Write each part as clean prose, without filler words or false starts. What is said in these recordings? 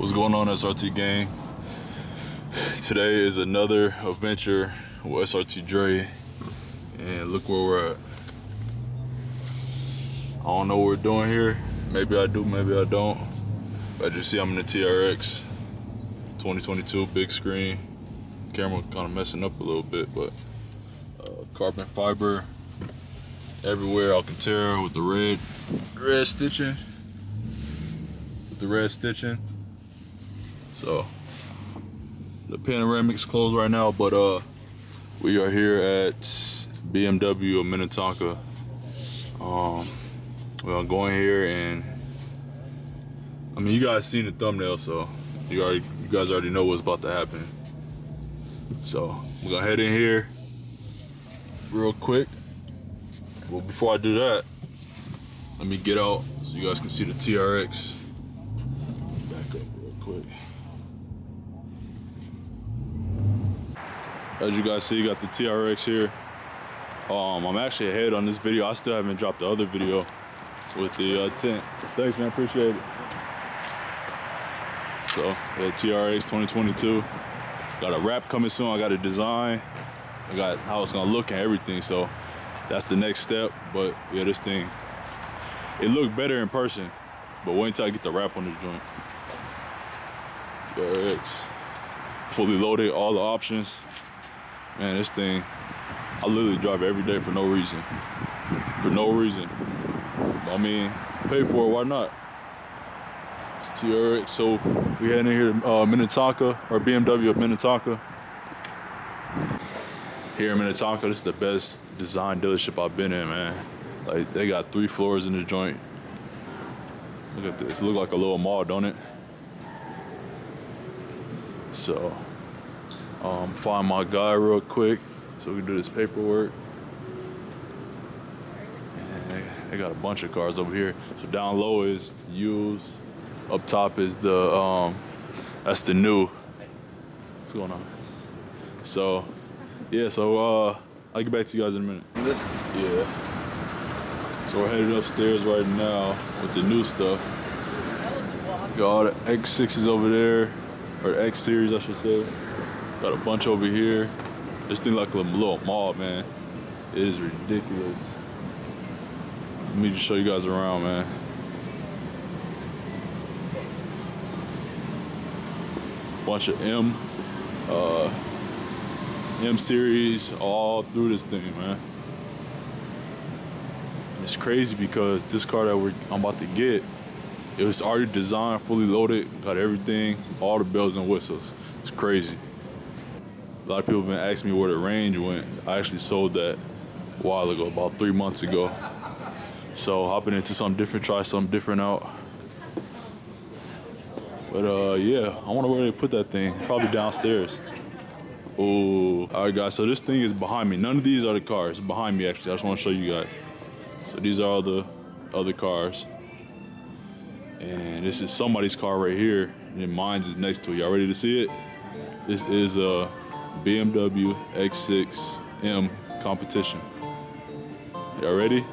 What's going on, SRT Gang? Today is another adventure with SRT Dre, and look where we're at. I don't know what we're doing here. Maybe I do, maybe I don't. But as you see, I'm in the TRX 2022 big screen. Camera kind of messing up a little bit, but carbon fiber everywhere. Alcantara with the red stitching. So the panoramic's closed right now, but we are here at Bmw of Minnetonka. We're gonna go in here, and I mean, you guys seen the thumbnail, so you guys already know what's about to happen. So we're gonna head in here real quick. Well, before I do that, let me get out so you guys can see the TRX. Back up real quick. As you guys see, you got the TRX here. I'm actually ahead on this video. I still haven't dropped the other video with the tent. Thanks, man, appreciate it. So, yeah, TRX 2022. Got a wrap coming soon. I got a design. I got how it's gonna look and everything. So that's the next step. But yeah, this thing, it looked better in person. But wait until I get the wrap on the joint. TRX, fully loaded, all the options. Man, this thing, I literally drive it every day for no reason. For no reason. I mean, pay for it, why not? It's TRX. So we heading in here to Minnetonka, or BMW of Minnetonka. Here in Minnetonka, this is the best design dealership I've been in, man. Like, they got 3 floors in this joint. Look at this, it look like a little mall, don't it? So, find my guy real quick so we can do this paperwork. And they got a bunch of cars over here. So down low is used. Up top is the, that's the new. What's going on? So, yeah, so I'll get back to you guys in a minute. Yeah. So we're headed upstairs right now with the new stuff. Got all the X6s over there, or X series, I should say. Got a bunch over here. This thing like a little mall, man. It is ridiculous. Let me just show you guys around, man. Bunch of M series all through this thing, man. And it's crazy because this car that I'm about to get, it was already designed, fully loaded, got everything, all the bells and whistles. It's crazy. A lot of people have been asking me where the range went. I actually sold that a while ago, about 3 months ago. So hopping into something different, try something different out. But yeah, I wonder where they put that thing. Probably downstairs. Oh, all right, guys. So this thing is behind me. None of these are the cars. It's behind me, actually. I just want to show you guys. So these are all the other cars, and this is somebody's car right here, and then mine's is next to it. Y'all ready to see it? This is a Bmw X6 M Competition. Y'all ready?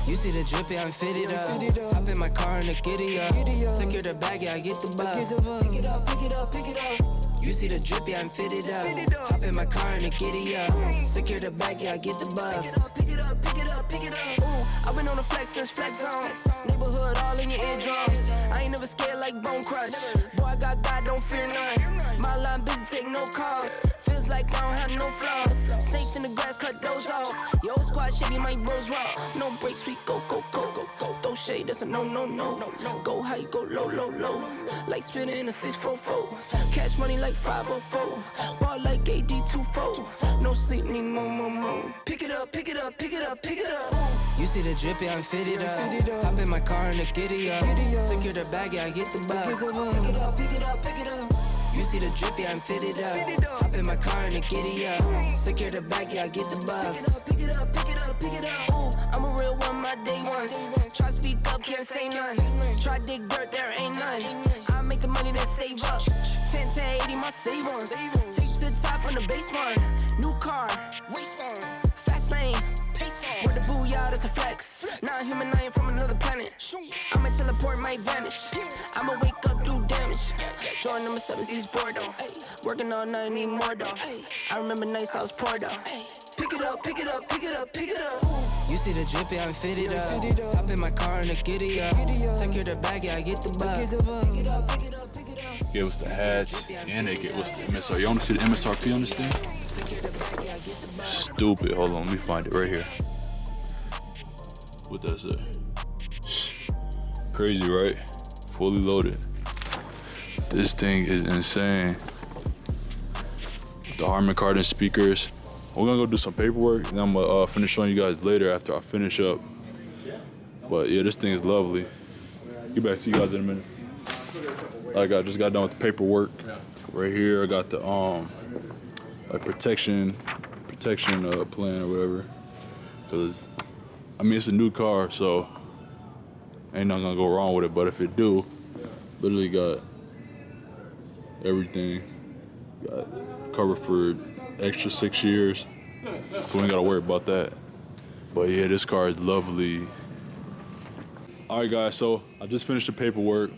You see the drippy, I'm fitted up. Hop in my car and the giddy up. Secure the bag, yeah, I get the bus. Pick it up, pick it up, pick it up. You see the drippy, I'm fitted up. Hop in my car and the giddy up. Secure the bag, yeah, I get the bus. Pick it up, pick it up, pick it up. I've been on the flex since flex on. Neighborhood all in your eardrums. I ain't never scared like Bone Crush. Boy, I got God, don't fear none. My line busy, take no calls. Feels like I don't have no flaws. Snakes in the grass, cut those off. Yo, squad shady, my bros raw. No breaks, we go, go, go, go, go. Throw shade, that's a no, no, no, no, no. Go high, go low, low, low. Like spinning in a 644. Cash money like 504. Ball like AD24. No sleep, need more, more, more. Pick it up, pick it up, pick it up, pick it up. You see the drippy, I'm fitted up. Hop in my car and the giddy up. Secure the bag, yeah, I get the bus. Pick it up, pick it up, pick it up. You see the drippy, I'm fitted up. Hop in my car and the giddy up. Secure the bag, yeah, I get the bus. Pick it up, pick it up, pick it up. Ooh, I'm a real one, my day ones. Try to speak up, can't say none. Try to dig dirt, there ain't none. I make the money that save up. 10 to 80, my save ones. Take to the top on the baseline. New car, race on. Fast lane, pace on. store, number 7 seats Bordeaux. Working all night, need more though. I remember nights I was poor though. Pick it up, pick it up, pick it up, pick it up. You see the drip, yeah, I'm fitted up. Hop in my car and a giddy up. Secure the bag, yeah, I get the bus. Pick it up, pick it up, pick it up. Give us the hats and they give us the MSR. You want to see the MSRP on this thing? Stupid. Hold on, let me find it right here. What does it? Crazy, right? Fully loaded. This thing is insane. The Harman Kardon speakers. We're gonna go do some paperwork, and I'm gonna finish showing you guys later after I finish up. But yeah, this thing is lovely. Get back to you guys in a minute. Just got done with the paperwork. Right here, I got the like protection plan or whatever. Cause I mean it's a new car, so ain't nothing gonna go wrong with it. But if it do, literally got everything. Got covered for extra 6 years, so we ain't gotta worry about that. But yeah, this car is lovely. All right, guys, so I just finished the paperwork.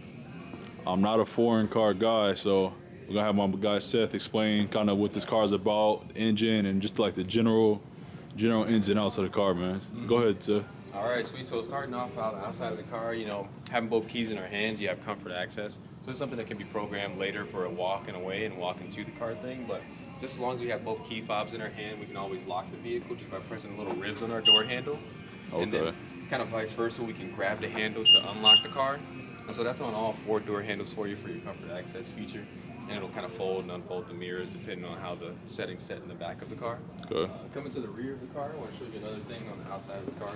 I'm not a foreign car guy, so we're gonna have my guy Seth explain kind of what this car is about, the engine, and just like the general ins and outs of the car, man. Go ahead, Seth. All right, sweet. So starting off outside of the car, having both keys in our hands, you have comfort access. So it's something that can be programmed later for a walk and away and walk into the car thing. But just as long as we have both key fobs in our hand, we can always lock the vehicle just by pressing little ribs on our door handle. Okay. And then kind of vice versa, we can grab the handle to unlock the car. And so that's on all 4 door handles for you for your comfort access feature. And it'll kind of fold and unfold the mirrors depending on how the setting's set in the back of the car. Okay. Coming to the rear of the car, I want to show you another thing on the outside of the car.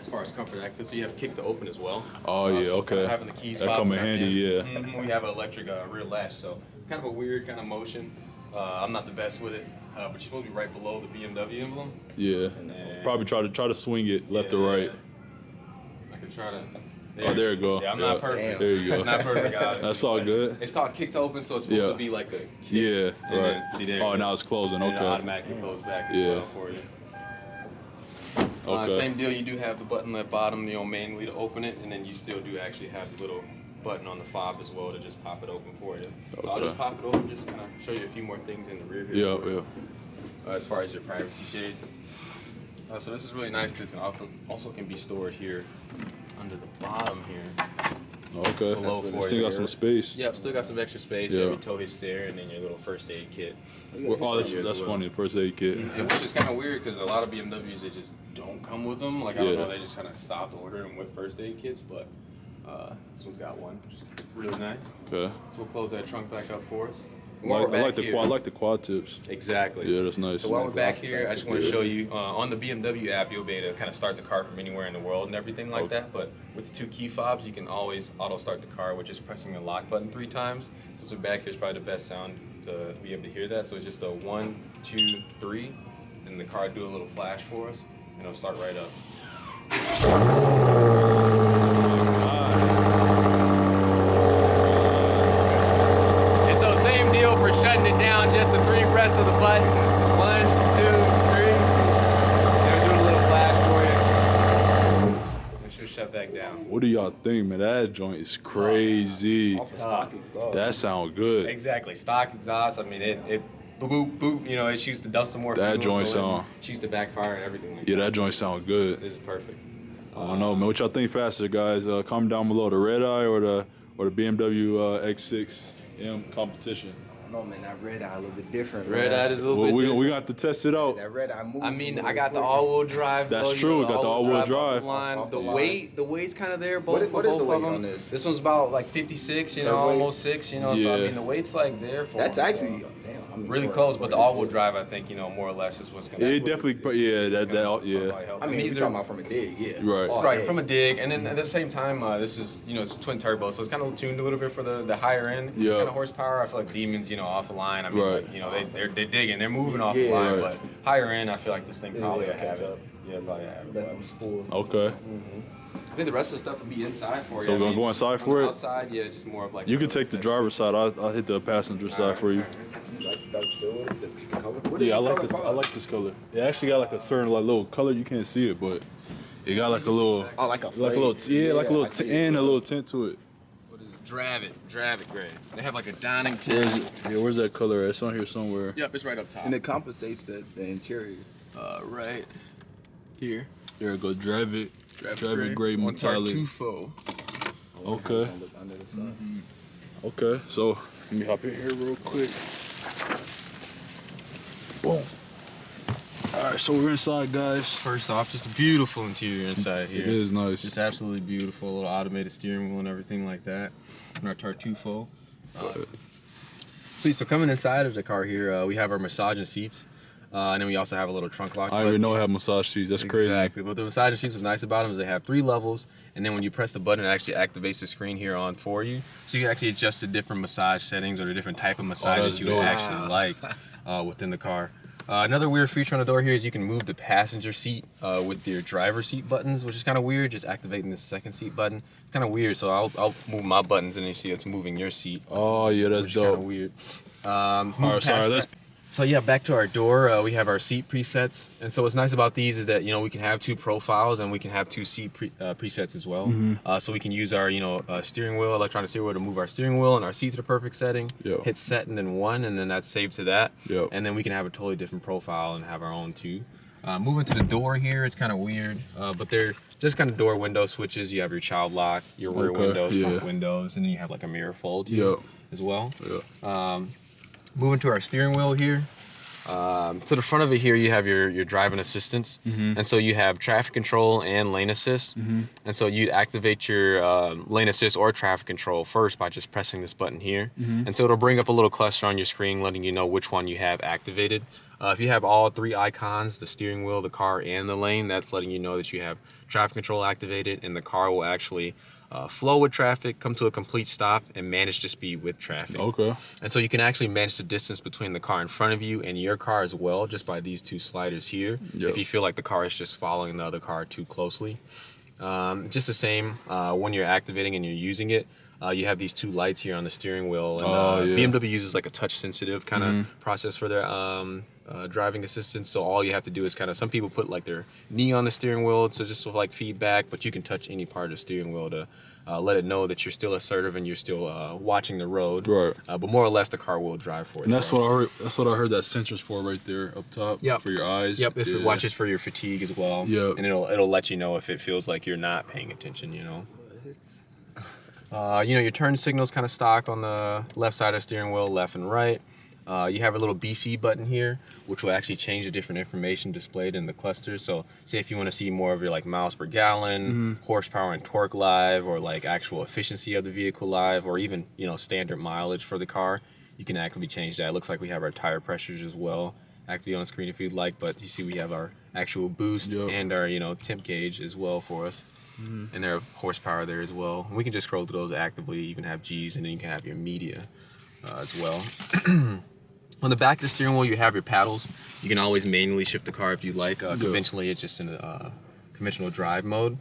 As far as comfort access, so you have kick to open as well. Oh yeah, so okay. Kind of having the keys that come in handy, yeah. We have an electric rear latch, so it's kind of a weird kind of motion. I'm not the best with it, but you're supposed to be right below the BMW emblem. Yeah. Probably try to swing it left or right. I could try to. There you go. Yeah, I'm not perfect. There you go. I'm not perfect, guys. That's all good. It's called kick to open, so it's supposed to be like a kick. Yeah, right. Then, see, there Oh, now it's closing. and Okay. it automatically closes back as well for you. Okay. Same deal, you do have the button at bottom, manually to open it, and then you still do actually have the little button on the fob as well to just pop it open for you. So I'll just pop it open, just kind of show you a few more things in the rear here. Yeah. As far as your privacy shade. So this is really nice because it also can be stored here under the bottom here. Okay. Below for Still you. got some space. Yep, still got some extra space. Yeah. You have your tow hitch there, and then your little first aid kit. Oh, that's funny. The first aid kit. Which is kind of weird because a lot of BMWs, they just don't come with them. Like, I don't know, they just kind of stopped ordering them with first aid kits, but this one's got one, which is really nice. Okay. So we'll close that trunk back up for us. I like the quad tips. Exactly. Yeah, that's nice. So while we're back here, I just want to show you on the BMW app, you'll be able to kind of start the car from anywhere in the world and everything like that. But with the 2 key fobs, you can always auto start the car with just pressing the lock button 3 times. Since we're back here, is probably the best sound to be able to hear that. So it's just a 1, 2, 3, and the car will do a little flash for us, and it'll start right up. Same deal for shutting it down, just the 3 press of the button. 1, 2, 3. There's a little flash for you. It should shut back down. What do y'all think, man? That joint is crazy. That sound good. Exactly, stock exhaust. I mean, it boop, boop, boop. It shoots to dust some more That fuel, joint so sound. it shoots to backfire and everything like Yeah, that. that joint sound good. This is perfect. I don't know, man. What y'all think faster, guys? Comment down below. The red eye or the Bmw X6 M Competition. No, man, that red eye a little bit different. Red eye is a little Well, bit we different. gonna have to test it out. That red eye moves. I mean, I got the all-wheel drive. That's though, true, got the all-wheel drive. Off The the line. weight, the weight's kind of there. Both What is the both weight of them. on this? This one's about like 56, That weight? almost 6, So I Yeah. mean, the weight's like there for That's them, so. actually Really close, but the all-wheel drive, I think, more or less is what's gonna. It definitely, yeah, that, yeah. I mean, these you're talking about from a dig, yeah. Right. All Right, day. from a dig, and then at the same time, this is, it's twin turbo, so it's kind of tuned a little bit for the higher end Yeah. kind of horsepower. I feel like Demons, off the line. I mean, Right. but, they're digging, they're moving off the Yeah. line, Right. but higher end, I feel like this thing probably Yeah, will have catch it. up. Yeah, probably have it. Let but- them spool. Okay. I think the rest of the stuff will be inside for you. So we're gonna go inside on for the it? Outside, yeah, just more of like. You can take the driver's side. I'll hit the passenger side for you. That's still the color. What is Yeah, I like color this. I called? like this color. It actually got like a certain little color. You can't see it, but it got like a little, Oh, like a like a little, flake. like a I little see it. and a little tint to it. Drive it gray. They have like a dining Where's table. it? Yeah, where's that color at? It's on here somewhere. Yep, it's right up top. And it compensates the interior. Right here. There it go. Drive it gray On metallic. Tartufo. Okay. Under the sun. Okay. So let me hop in here real quick. Boom. All right. So we're inside, guys. First off, just a beautiful interior inside here. It is nice. Just absolutely beautiful. A little automated steering wheel and everything like that. And our Tartufo. So coming inside of the car here, we have our massaging seats. And then we also have a little trunk lock. I already know I have massage seats. That's crazy. Exactly. But the massaging seats was nice about them is they have 3 levels, and then when you press the button, it actually activates the screen here on for you. So you can actually adjust the different massage settings or the different type of massage that's that you would dope. actually like within the car. Another weird feature on the door here is you can move the passenger seat with your driver seat buttons, which is kind of weird, just activating the second seat button. It's kind of weird, so I'll move my buttons and you see it's moving your seat. Oh yeah, that's Which is kind dope. of weird. All right, sorry. Let's. So yeah, back to our door, we have our seat presets. And so what's nice about these is that, we can have 2 profiles and we can have 2 seat presets as well. So we can use our, steering wheel, electronic steering wheel to move our steering wheel and our seat to the perfect setting. Yep. Hit set and then 1, and then that's saved to that. Yep. And then we can have a totally different profile and have our own too. Moving to the door here, it's kind of weird, but they're just kind of door window switches. You have your child lock, your rear windows, front windows, and then you have like a mirror fold here as well. Yeah. Moving to our steering wheel here. To the front of it here, you have your driving assistance. And so you have traffic control and lane assist. And so you'd activate your lane assist or traffic control first by just pressing this button here. And so it'll bring up a little cluster on your screen letting you know which one you have activated. If you have all 3 icons, the steering wheel, the car, and the lane, that's letting you know that you have traffic control activated, and the car will actually flow with traffic, come to a complete stop, and manage the speed with traffic. Okay. And so you can actually manage the distance between the car in front of you and your car as well, just by these 2 sliders here. Yep. If you feel like the car is just following the other car too closely. Just the same, when you're activating and you're using it, you have these 2 lights here on the steering wheel. And BMW uses like a touch sensitive kind of process for their driving assistance. So all you have to do is some people put like their knee on the steering wheel, so just like feedback, but you can touch any part of the steering wheel to let it know that you're still assertive and you're still watching the road. Right. But more or less the car will drive for it. And that's what I heard. That's what I heard. That sensor's for right there up top. Yep. For your eyes. Yep. If it watches for your fatigue as well. Yep. And it'll let you know if it feels like you're not paying attention. Your turn signal's kind of stock on the left side of the steering wheel, left and right. You have a little BC button here, which will actually change the different information displayed in the cluster. So say if you want to see more of your like miles per gallon, horsepower and torque live, or like actual efficiency of the vehicle live, or even, standard mileage for the car, you can actively change that. It looks like we have our tire pressures as well actively on the screen if you'd like, but you see we have our actual boost and our, temp gauge as well for us. And there are horsepower there as well. And we can just scroll through those actively. You can have G's, and then you can have your media as well. On the back of the steering wheel, you have your paddles. You can always manually shift the car if you like. Conventionally, it's just in a conventional drive mode.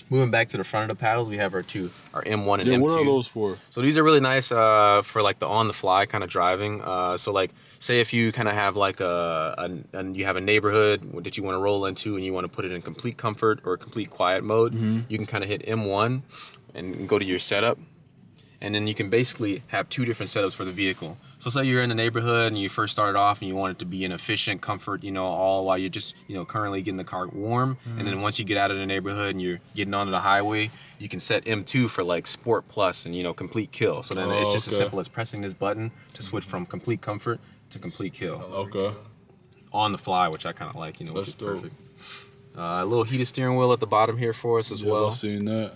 Moving back to the front of the paddles, we have our M1 and M2. What are those for? So these are really nice for like the on-the-fly kind of driving. So like, say if you kind of have like you have a neighborhood that you want to roll into and you want to put it in complete comfort or complete quiet mode, you can kind of hit M1 and go to your setup. And then you can basically have 2 different setups for the vehicle. So say you're in the neighborhood and you first started off and you want it to be in efficient comfort, all while you're just, currently getting the car warm. And then once you get out of the neighborhood and you're getting onto the highway, you can set M2 for like Sport Plus and, complete kill. So then it's just as simple as pressing this button to switch from complete comfort to complete kill. Okay. On the fly, which I kind of like, which is dope. perfect. A little heated steering wheel at the bottom here for us as well. I've seen that.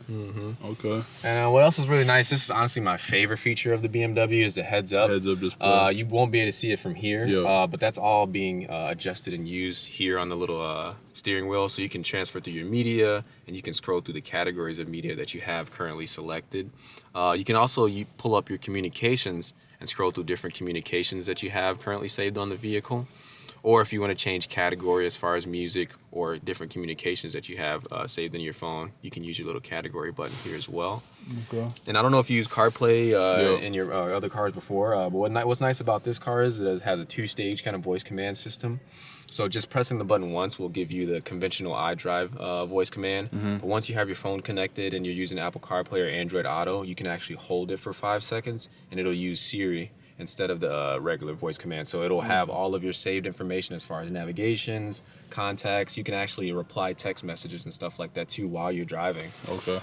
Okay. And what else is really nice, this is honestly my favorite feature of the BMW, is the heads up. Heads up display. You won't be able to see it from here, but that's all being adjusted and used here on the little steering wheel. So you can transfer through your media, and you can scroll through the categories of media that you have currently selected. You can also pull up your communications and scroll through different communications that you have currently saved on the vehicle. Or if you want to change category as far as music or different communications that you have saved in your phone, you can use your little category button here as well. Okay. And I don't know if you use CarPlay in your other cars before, but what's nice about this car is it has a 2-stage kind of voice command system. So just pressing the button once will give you the conventional iDrive voice command. But once you have your phone connected and you're using Apple CarPlay or Android Auto, you can actually hold it for 5 seconds and it'll use Siri instead of the regular voice command. So it'll have all of your saved information as far as navigations, contacts. You can actually reply text messages and stuff like that too while you're driving. Okay.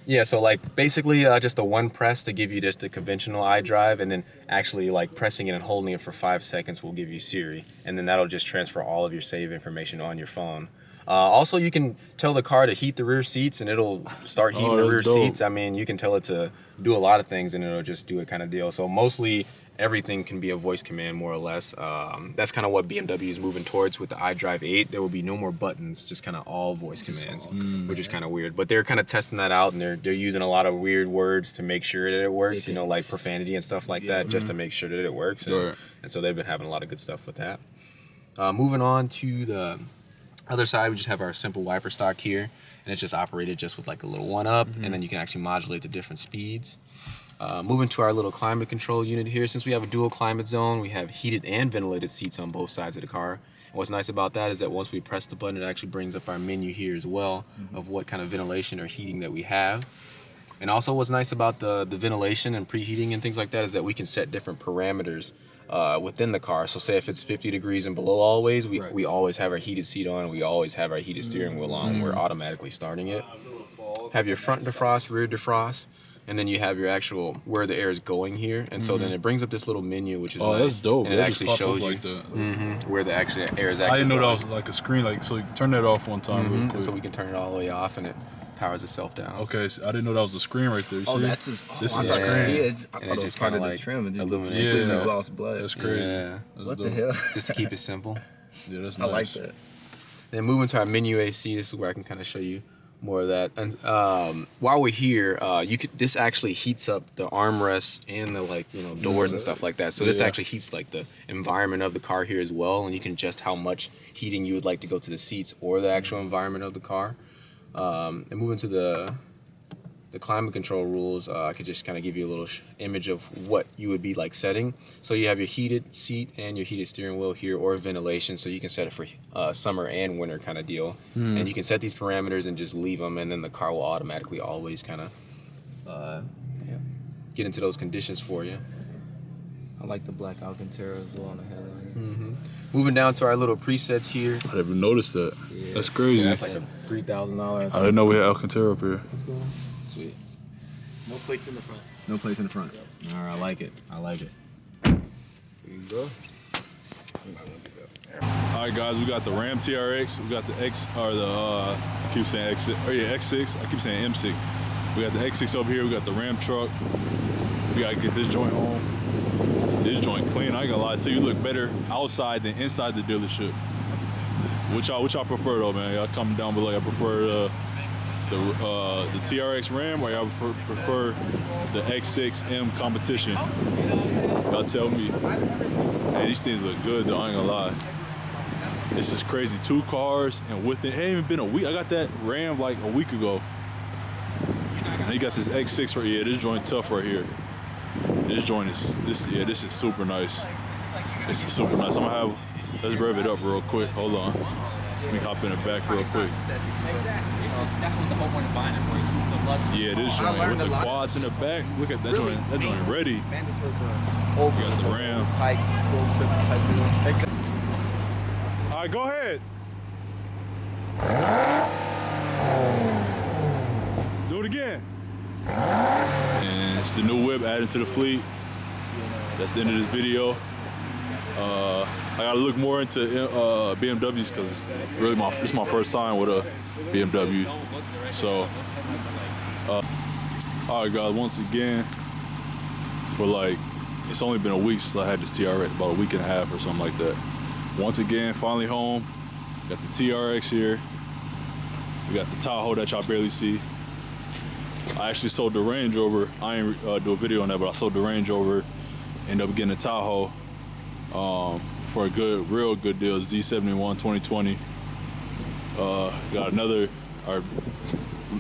Yeah, so like basically just a one press to give you just a conventional iDrive, and then actually like pressing it and holding it for 5 seconds will give you Siri, and then that'll just transfer all of your save information on your phone. Also, you can tell the car to heat the rear seats and it'll start heating the rear seats. I mean, you can tell it to do a lot of things and it'll just do it kind of deal. So mostly everything can be a voice command more or less. That's kind of what BMW is moving towards with the iDrive 8. There will be no more buttons, just kind of all voice commands, which is kind of weird. But they're kind of testing that out, and they're using a lot of weird words to make sure that it works, you know, like profanity and stuff like that, just to make sure that it works. And so they've been having a lot of good stuff with that. Moving on to the other side, we just have our simple wiper stock here, and it's just operated just with like a little 1-up, and then you can actually modulate the different speeds. Moving to our little climate control unit here, since we have a dual climate zone, we have heated and ventilated seats on both sides of the car. And what's nice about that is that once we press the button, it actually brings up our menu here as well of what kind of ventilation or heating that we have. And also what's nice about the ventilation and preheating and things like that is that we can set different parameters within the car. So say if it's 50 degrees and below always, we always have our heated seat on, we always have our heated steering wheel on, we're automatically starting it. Have your front defrost, rear defrost, and then you have your actual where the air is going here, and so then it brings up this little menu, which is nice. That's dope. And it actually shows you like where the actual air is actually I didn't know going. that was like a screen, like, so you turn that off one time real quick. So we can turn it all the way off, and it powers itself down. Okay, so I didn't know that was the screen right there. You see? That's his. This I is thought, the screen. I And thought it it was just part kinda of the like trim. It just looks illuminates like it. gloss black. That's crazy. Yeah. That's What the dope. hell? Just to keep it simple. Yeah, that's I nice. like that. Then moving to our menu AC, this is where I can kind of show you more of that. And while we're here, this actually heats up the armrests and the doors and stuff like that. So this actually heats like the environment of the car here as well, and you can adjust how much heating you would like to go to the seats or the actual environment of the car. And moving to the climate control rules, I could just kind of give you a little image of what you would be like setting. So you have your heated seat and your heated steering wheel here, or ventilation, so you can set it for summer and winter kind of deal. And you can set these parameters and just leave them, and then the car will automatically always kind of get into those conditions for you. I like the black Alcantara as well on the headline. Moving down to our little presets here. I never noticed that. Yeah. That's crazy. That's like a $3,000. I didn't know we had Alcantara up here. Sweet. No plates in the front. No place in the front. All right, I like it. I like it. There you go. All right, guys, we got the Ram TRX. We got the I keep saying X6. Oh yeah, X6. I keep saying M6. We got the X6 over here. We got the Ram truck. We gotta get this joint home. This joint clean. I ain't gonna lie to you. You look better outside than inside the dealership. Which y'all prefer though, man? Y'all comment down below. Y'all prefer the TRX Ram, or y'all prefer the X6 M Competition? Y'all tell me. Hey, these things look good though, I ain't gonna lie. This is crazy. 2 cars, and it ain't even been a week. I got that Ram like a week ago. And you got this X6 right here. This joint tough right here. This joint is, this is super nice. This is super nice. Let's rev it up real quick. Hold on. Let me hop in the back real quick. That's what the whole point of buying it for. Yeah, this joint with the quads in the back. Look at that joint. That joint ready. Mandatory for over. You got the Ram. Tight, road trip type deal. All right, go ahead. Do it again. And it's the new whip added to the fleet. That's the end of this video. I gotta look more into BMWs because it's really my first time with a BMW. So, all right, guys. Once again, it's only been a week since I had this TRX, about a week and a half or something like that. Once again, finally home. Got the TRX here. We got the Tahoe that y'all barely see. I actually sold the Range Rover. I ain't do a video on that, but I sold the Range Rover. Ended up getting a Tahoe. for a good, real good deal. Z71 2020. Got our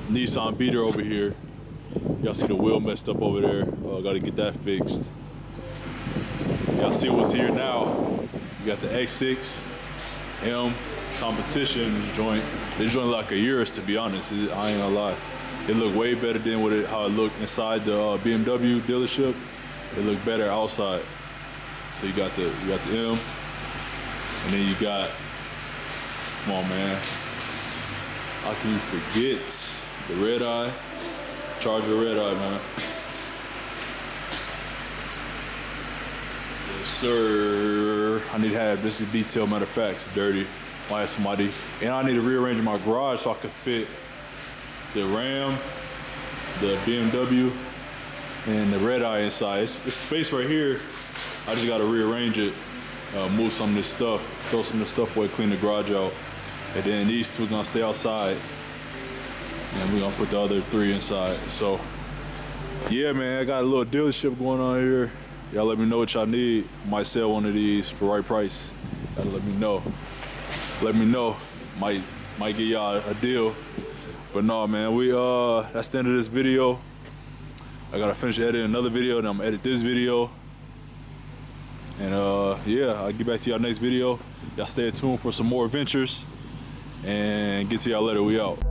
Nissan Beater over here. Y'all see the wheel messed up over there. Got to get that fixed. Y'all see what's here now. You got the X6 M Competition joint. This joint like a year's, to be honest. I ain't gonna lie. It looked way better than how it looked inside the BMW dealership. It looked better outside. So you got the M, and then you got, come on man, how can you forget the red eye? Charger red eye, man. Yes, sir. I need to have this is detail. Matter of fact, it's dirty. Might have somebody, and I need to rearrange my garage so I can fit the Ram, the BMW, and the red eye inside. It's space right here. I just gotta rearrange it, move some of this stuff, throw some of this stuff away, clean the garage out, and then these two are gonna stay outside, and we're gonna put the other three inside. So, yeah, man, I got a little dealership going on here. Y'all let me know what y'all need. Might sell one of these for the right price. Gotta let me know. Let me know. Might get y'all a deal. But no, man, that's the end of this video. I gotta finish editing another video, and I'm gonna edit this video. And yeah, I'll get back to y'all next video. Y'all stay tuned for some more adventures, and get to y'all later. We out.